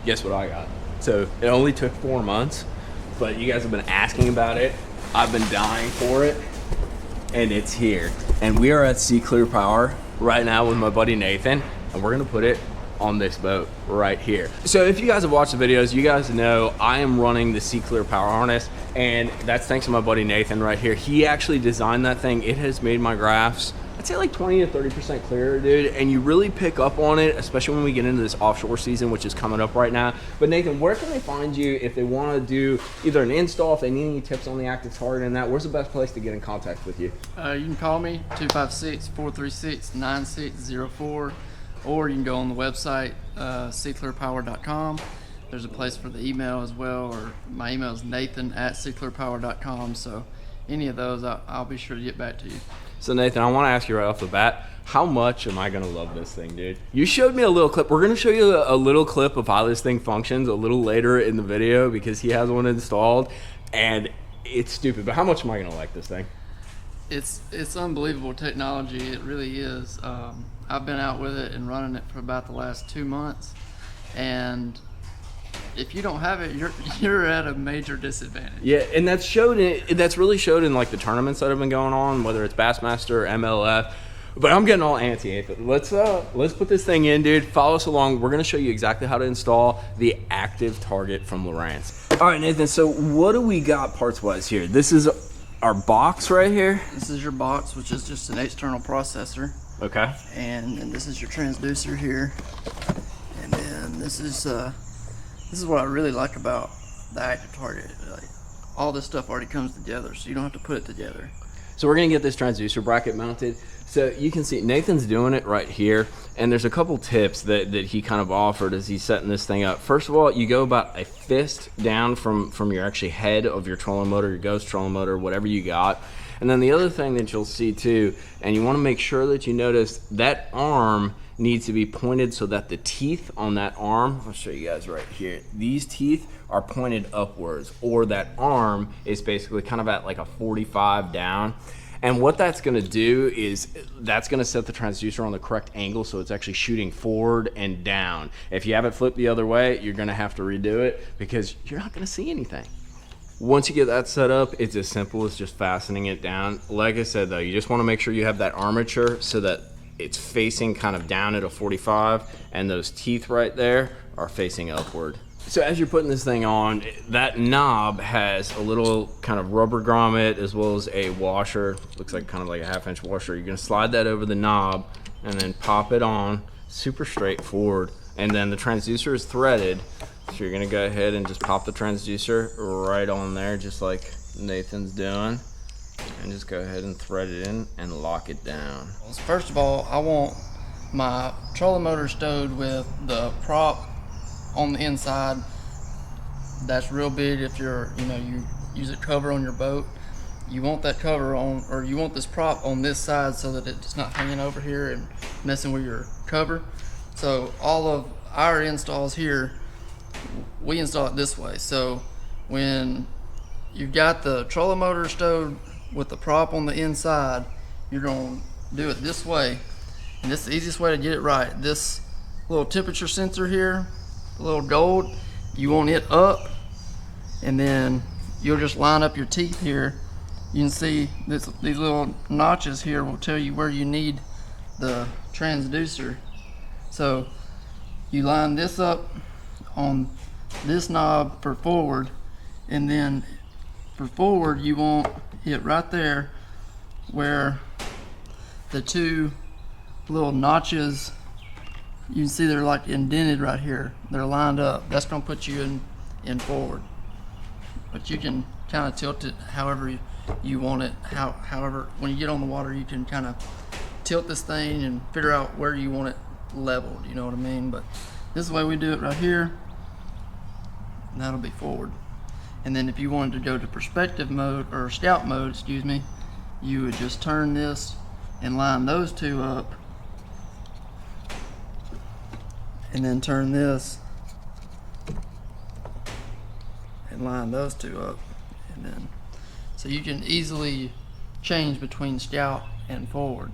guess what I got? So it only took 4 months, but you guys have been asking about it. I've been dying for it, and it's here. And we are at Sea Clear Power right now with my buddy Nathan, and we're gonna put it on this boat right here. So if you guys have watched the videos, you guys know I am running the Sea Clear Power harness, and that's thanks to my buddy Nathan right here. He actually designed that thing. It has made my graphs, I'd say like 20 to 30% clearer, dude, and you really pick up on it, especially when we get into this offshore season, which is coming up right now. But Nathan, where can they find you if they want to do either an install, if they need any tips on the Active Target and that? Where's the best place to get in contact with you? You can call me 256-436-9604, or you can go on the website seaclearpower.com. There's a place for the email as well, or my email is nathan@seaclearpower.com. So any of those, I'll be sure to get back to you. So Nathan, I want to ask you right off the bat, how much am I going to love this thing, dude? You showed me a little clip. We're going to show you a little clip of how this thing functions a little later in the video because he has one installed, and it's stupid. But how much am I going to like this thing? It's unbelievable technology. It really is. I've been out with it and running it for about the last 2 months, and if you don't have it, you're at a major disadvantage. Yeah, and that's really showed in like the tournaments that have been going on, whether it's Bassmaster or MLF. But I'm getting all antsy. Let's put this thing in, dude. Follow us along. We're gonna show you exactly how to install the Active Target from Lowrance. All right, Nathan. So what do we got parts wise here? This is our box right here. This is your box, which is just an external processor. Okay. And this is your transducer here. And then this is what I really like about the Active Target. Like, all this stuff already comes together, so you don't have to put it together. So we're gonna get this transducer bracket mounted. So you can see Nathan's doing it right here, and there's a couple tips that he kind of offered as he's setting this thing up. First of all, you go about a fist down from your actually head of your trolling motor, your ghost trolling motor, whatever you got. And then the other thing that you'll see too, and you want to make sure that you notice that arm needs to be pointed so that the teeth on that arm, I'll show you guys right here, these teeth are pointed upwards, or that arm is basically kind of at like a 45 down. And what that's gonna do is that's gonna set the transducer on the correct angle so it's actually shooting forward and down. If you have it flipped the other way, you're gonna have to redo it because you're not gonna see anything. Once you get that set up, it's as simple as just fastening it down. Like I said though, you just wanna make sure you have that armature so that it's facing kind of down at a 45 and those teeth right there are facing upward. So as you're putting this thing on, that knob has a little kind of rubber grommet as well as a washer. Looks like kind of like a 1/2-inch washer. You're gonna slide that over the knob and then pop it on, super straightforward. And then the transducer is threaded. So you're gonna go ahead and just pop the transducer right on there, just like Nathan's doing. And just go ahead and thread it in and lock it down. Well, first of all, I want my trolling motor stowed with the prop on the inside. That's real big if you use a cover on your boat. You want that cover on, or you want this prop on this side so that it's not hanging over here and messing with your cover. So all of our installs here, we install it this way. So when you've got the trolling motor stowed with the prop on the inside, you're going to do it this way, and this is the easiest way to get it right. This little temperature sensor here, the little gold, you want it up, and then you'll just line up your teeth here. You can see these little notches here will tell you where you need the transducer. So you line this up on this knob for forward, and then for forward you want it right there where the two little notches, you can see they're like indented right here. They're lined up. That's going to put you in forward. But you can kind of tilt it however you want it. However, when you get on the water, you can kind of tilt this thing and figure out where you want it leveled. You know what I mean? But this is the way we do it right here. And that'll be forward. And then if you wanted to go to perspective mode, or scout mode, excuse me, you would just turn this and line those two up, and then turn this and line those two up, and then so you can easily change between scout and forward.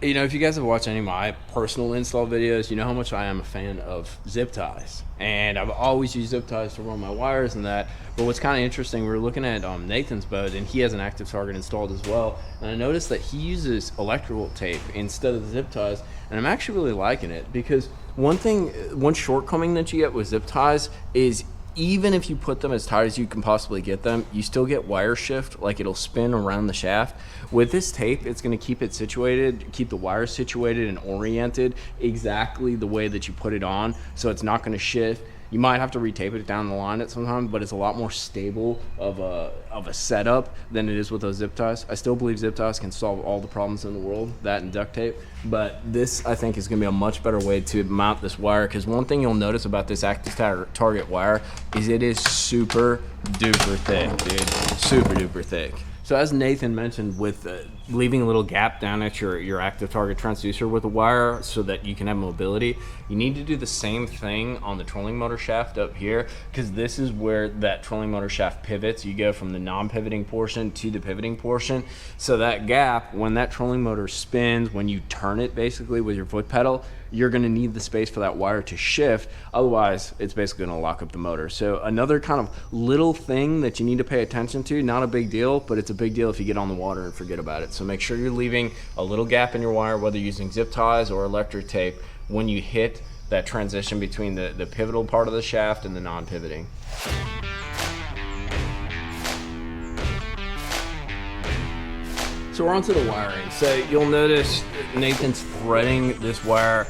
You know, if you guys have watched any of my personal install videos, you know how much I am a fan of zip ties. And I've always used zip ties to run my wires and that. But what's kind of interesting, we were looking at Nathan's boat, and he has an Active Target installed as well. And I noticed that he uses electrical tape instead of the zip ties. And I'm actually really liking it, because one shortcoming that you get with zip ties is, even if you put them as tight as you can possibly get them, you still get wire shift, like it'll spin around the shaft. With this tape, it's going to keep it situated, keep the wires situated and oriented exactly the way that you put it on, so it's not going to shift. You might have to retape it down the line at some time, but it's a lot more stable of a setup than it is with those zip ties. I still believe zip ties can solve all the problems in the world, that and duct tape, but this, I think, is going to be a much better way to mount this wire, because one thing you'll notice about this Active Target wire is it is super duper thick, dude. Super duper thick. So as Nathan mentioned, with leaving a little gap down at your Active Target transducer with a wire so that you can have mobility, you need to do the same thing on the trolling motor shaft up here, because this is where that trolling motor shaft pivots. You go from the non-pivoting portion to the pivoting portion. So that gap, when that trolling motor spins, when you turn it basically with your foot pedal, you're going to need the space for that wire to shift. Otherwise, it's basically going to lock up the motor. So another kind of little thing that you need to pay attention to, not a big deal, but it's a big deal if you get on the water and forget about it. So make sure you're leaving a little gap in your wire, whether using zip ties or electric tape, when you hit that transition between the pivotal part of the shaft and the non-pivoting. So we're onto the wiring. So you'll notice Nathan's threading this wire.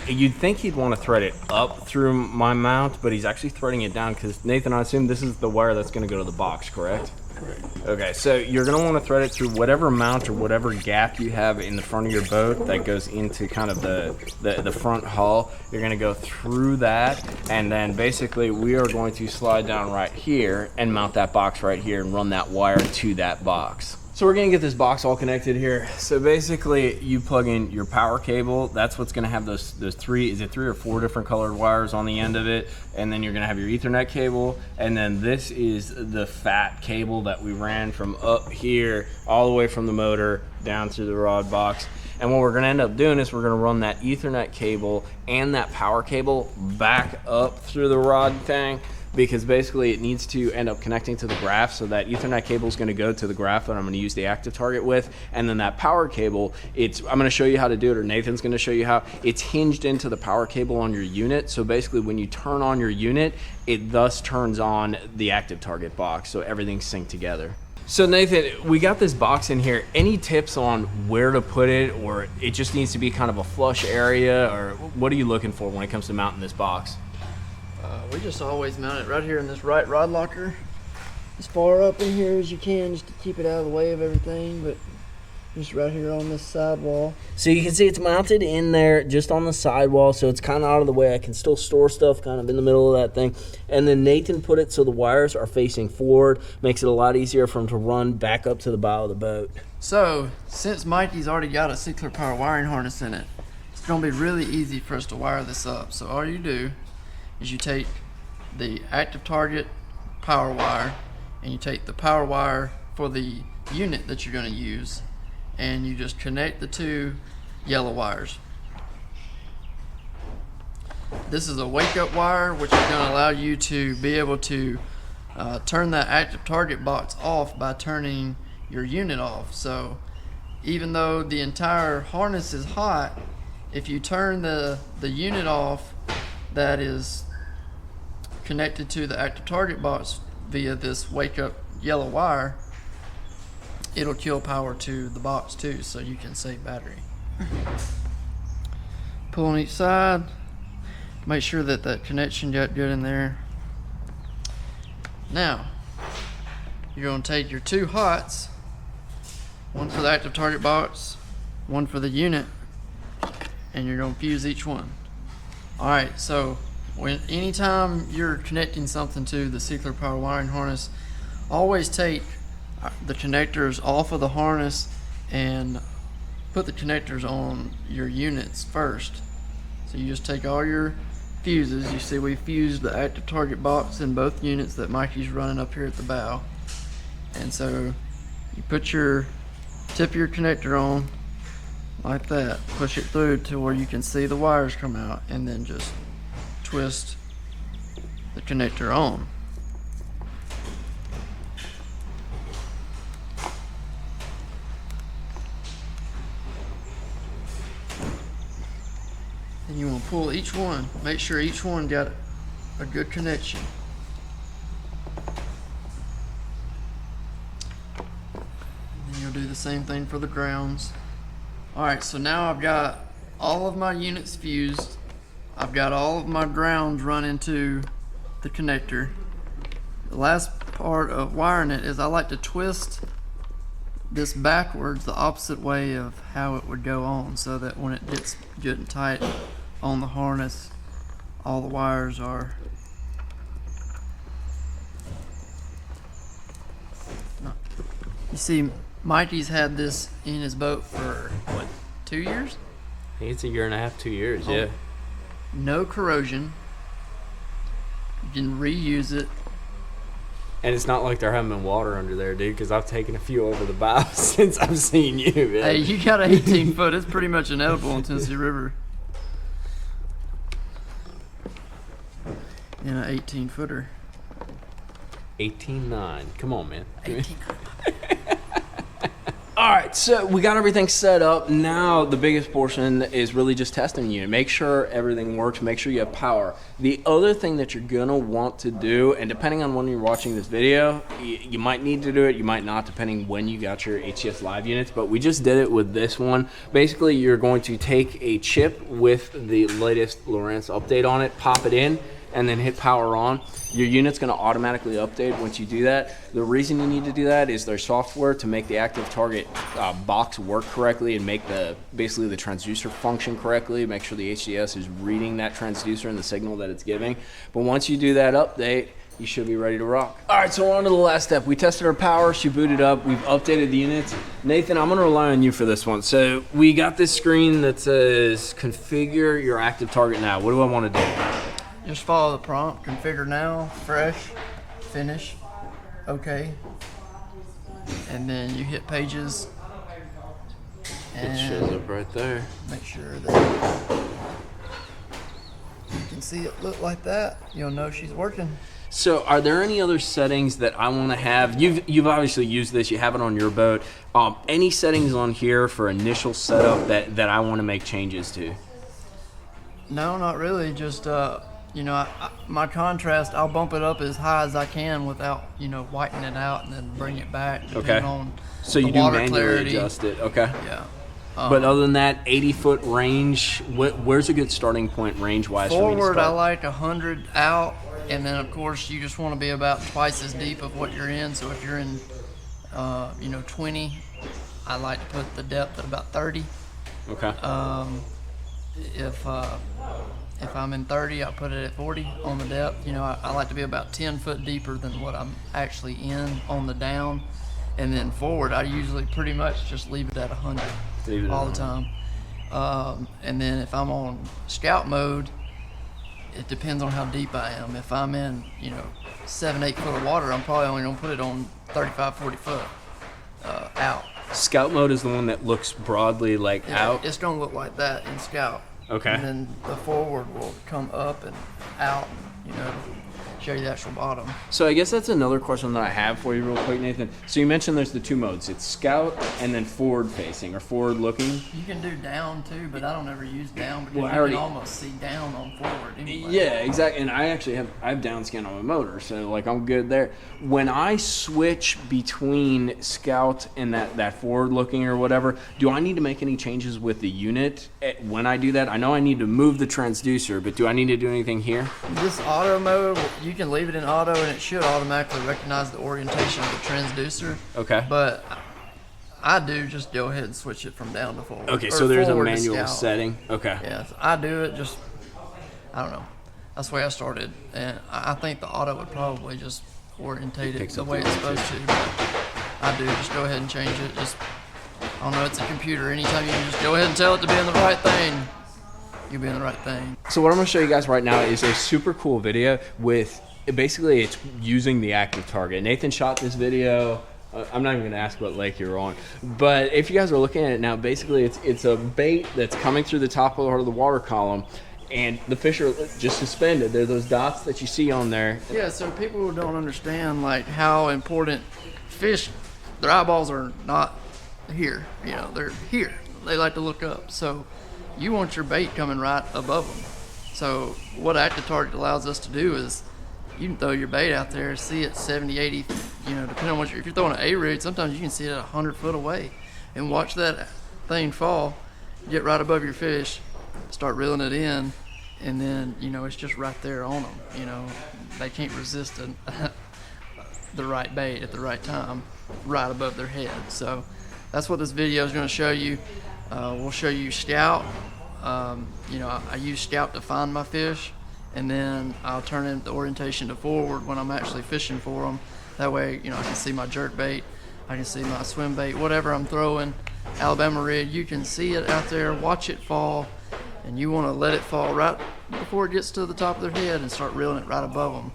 You'd think he'd want to thread it up through my mount, but he's actually threading it down, because Nathan, I assume this is the wire that's going to go to the box, correct? Correct. Okay, so you're going to want to thread it through whatever mount or whatever gap you have in the front of your boat that goes into kind of the front hull. You're going to go through that, and then basically we are going to slide down right here and mount that box right here and run that wire to that box. So we're gonna get this box all connected here. So basically you plug in your power cable. That's what's gonna have those three or four different colored wires on the end of it. And then you're gonna have your Ethernet cable. And then this is the fat cable that we ran from up here, all the way from the motor down through the rod box. And what we're gonna end up doing is we're gonna run that Ethernet cable and that power cable back up through the rod thing, because basically it needs to end up connecting to the graph. So that Ethernet cable is going to go to the graph that I'm going to use the Active Target with, and then that power cable, I'm going to show you how to do it, or Nathan's going to show you how. It's hinged into the power cable on your unit, so basically when you turn on your unit, it thus turns on the Active Target box, so everything's synced together. So Nathan, we got this box in here. Any tips on where to put it, or it just needs to be kind of a flush area, or what are you looking for when it comes to mounting this box? We just always mount it right here in this right rod locker, as far up in here as you can, just to keep it out of the way of everything, but just right here on this sidewall. So you can see it's mounted in there just on the sidewall, so it's kind of out of the way. I can still store stuff kind of in the middle of that thing. And then Nathan put it so the wires are facing forward, makes it a lot easier for him to run back up to the bow of the boat. So since Mikey's already got a Cycler Power wiring harness in it, it's going to be really easy for us to wire this up. So all you do is you take the Active Target power wire, and you take the power wire for the unit that you're going to use, and you just connect the two yellow wires. This is a wake up wire, which is going to allow you to be able to turn that Active Target box off by turning your unit off. So even though the entire harness is hot, if you turn the unit off that is connected to the Active Target box via this wake up yellow wire, it'll kill power to the box too, so you can save battery. Pull on each side, make sure that that connection got good in there. Now you're going to take your two hots, one for the Active Target box, one for the unit, and you're going to fuse each one. Alright, so anytime you're connecting something to the Cycler Power wiring harness, always take the connectors off of the harness and put the connectors on your units first. So you just take all your fuses. You see we fused the Active Target box in both units that Mikey's running up here at the bow. And so you put your tip of your connector on, like that. Push it through to where you can see the wires come out, and then just twist the connector on. And you want to pull each one, make sure each one got a good connection. And then you'll do the same thing for the grounds. Alright, so now I've got all of my units fused. I've got all of my grounds run into the connector. The last part of wiring it is I like to twist this backwards the opposite way of how it would go on, so that when it gets good and tight on the harness, all the wires are you see Mikey's had this in his boat for what, 2 years? I think it's 1.5 years, 2 years, yeah. No corrosion. You can reuse it. And it's not like there haven't been water under there, dude, because I've taken a few over the bow since I've seen you, man. Hey, you got an 18 foot. It's pretty much inedible in Tennessee River. In an 18 footer. 18.9. Come on, man. 18. All right, so we got everything set up. Now the biggest portion is really just testing the unit. Make sure everything works. Make sure you have power. The other thing that you're gonna want to do, and depending on when you're watching this video, you might need to do it, you might not, depending when you got your HDS Live units, but we just did it with this one. Basically, you're going to take a chip with the latest Lowrance update on it, pop it in, and then hit power on. Your unit's gonna automatically update once you do that. The reason you need to do that is there's software to make the Active Target box work correctly and make basically the transducer function correctly, make sure the HDS is reading that transducer and the signal that it's giving. But once you do that update, you should be ready to rock. All right, so on to the last step. We tested our power, she booted up, we've updated the units. Nathan, I'm gonna rely on you for this one. So we got this screen that says, configure your Active Target now. What do I wanna do? Just follow the prompt. Configure now, fresh, finish, okay. And then you hit pages. It shows up right there. Make sure that you can see it look like that. You'll know she's working. So are there any other settings that I want to have? You've obviously used this, you have it on your boat. Any settings on here for initial setup that I want to make changes to? No, not really. Just you know, my contrast, I'll bump it up as high as I can without, you know, whitening it out and then bring it back depending on so you the do water manually clarity. adjust it, okay. Yeah. But other than that, 80-foot range, where's a good starting point range-wise for me to Forward, start? I like 100 out, and then of course you just want to be about twice as deep of what you're in. So if you're in, you know, 20, I like to put the depth at about 30. Okay. If I'm in 30, I'll put it at 40 on the depth. You know, I like to be about 10 foot deeper than what I'm actually in on the down. And then forward, I usually pretty much just leave it at 100 all the time. And then if I'm on scout mode, it depends on how deep I am. If I'm in, you know, 7-8 foot of water, I'm probably only gonna put it on 35-40 foot out. Scout mode is the one that looks broadly like out? It's gonna look like that in scout. Okay. And then the forward will come up and out, you know, show you the actual bottom. So I guess that's another question that I have for you real quick, Nathan. So you mentioned there's the two modes. It's scout and then forward facing or forward looking. You can do down too, but I don't ever use down because Well, you can almost see down on forward anyway. Yeah, exactly. And I actually have down scan on my motor, so like I'm good there. When I switch between scout and that forward looking or whatever, do I need to make any changes with the unit when I do that? I know I need to move the transducer, but do I need to do anything here? This auto mode, you can leave it in auto and it should automatically recognize the orientation of the transducer. Okay. But I do just go ahead and switch it from down to forward. Okay, or so there's a forward to manual scout. setting. Okay. Yeah, so I do it just, I don't know. That's the way I started. And I think the auto would probably just orientate it the way it's supposed to. But I do just go ahead and change it. Just, I don't know, it's a computer. Anytime you can just go ahead and tell it to be in the right thing, you'll be in the right thing. So what I'm going to show you guys right now is a super cool video with, basically it's using the Active Target. Nathan shot this video I'm not even going to ask what lake you're on. But if you guys are looking at it now, basically it's a bait that's coming through the top of the water column, and the fish are just suspended. They're those dots that you see on there. Yeah, so people don't understand like how important fish, their eyeballs are not here, you know, they're here. They like to look up. So you want your bait coming right above them. So what Active Target allows us to do is you can throw your bait out there, see it 70, 80, you know, depending on what if you're throwing an A-rig, sometimes you can see it 100 foot away and watch that thing fall, get right above your fish, start reeling it in, and then, you know, it's just right there on them. You know, they can't resist the right bait at the right time, right above their head. So that's what this video is going to show you. We'll show you scout. You know, I use scout to find my fish, and then I'll turn in the orientation to forward when I'm actually fishing for them. That way, you know, I can see my jerk bait, I can see my swim bait, whatever I'm throwing. Alabama rig, you can see it out there, watch it fall, and you want to let it fall right before it gets to the top of their head and start reeling it right above them,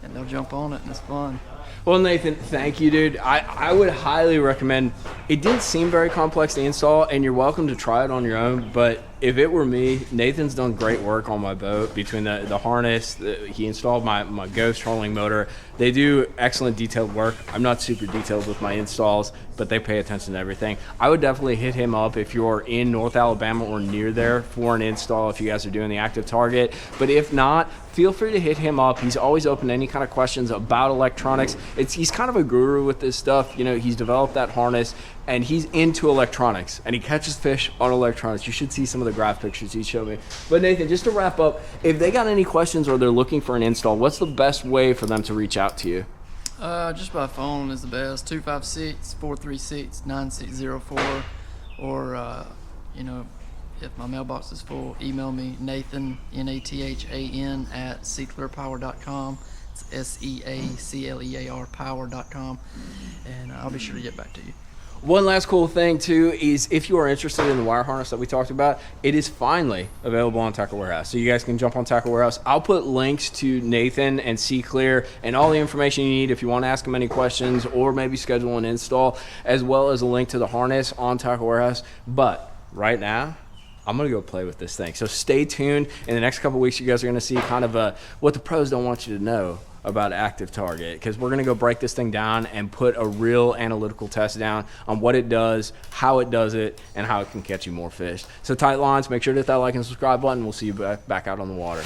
and they'll jump on it, and it's fun. Well, Nathan, thank you, dude. I would highly recommend. It didn't seem very complex to install, and you're welcome to try it on your own. But if it were me, Nathan's done great work on my boat between the harness. He installed my ghost trolling motor. They do excellent detailed work. I'm not super detailed with my installs, but they pay attention to everything. I would definitely hit him up if you're in North Alabama or near there for an install if you guys are doing the Active Target. But if not, feel free to hit him up. He's always open to any kind of questions about electronics. He's kind of a guru with this stuff. You know, he's developed that harness, and he's into electronics, and he catches fish on electronics. You should see some of the graph pictures he showed me. But Nathan, just to wrap up, if they got any questions or they're looking for an install, what's the best way for them to reach out to you? Just by phone is the best, 256-436-9604, or you know, if my mailbox is full, email me, Nathan, Nathan, at seaclearpower.com. It's SEACLEAR power.com, and I'll be sure to get back to you. One last cool thing too is if you are interested in the wire harness that we talked about, it is finally available on Tackle Warehouse. So you guys can jump on Tackle Warehouse. I'll put links to Nathan and Sea Clear and all the information you need if you want to ask them any questions or maybe schedule an install, as well as a link to the harness on Tackle Warehouse. But right now, I'm going to go play with this thing. So stay tuned. In the next couple weeks, you guys are going to see kind of what the pros don't want you to know about Active Target, because we're going to go break this thing down and put a real analytical test down on what it does, how it does it, and how it can catch you more fish. So tight lines, make sure to hit that like and subscribe button. We'll see you back out on the water.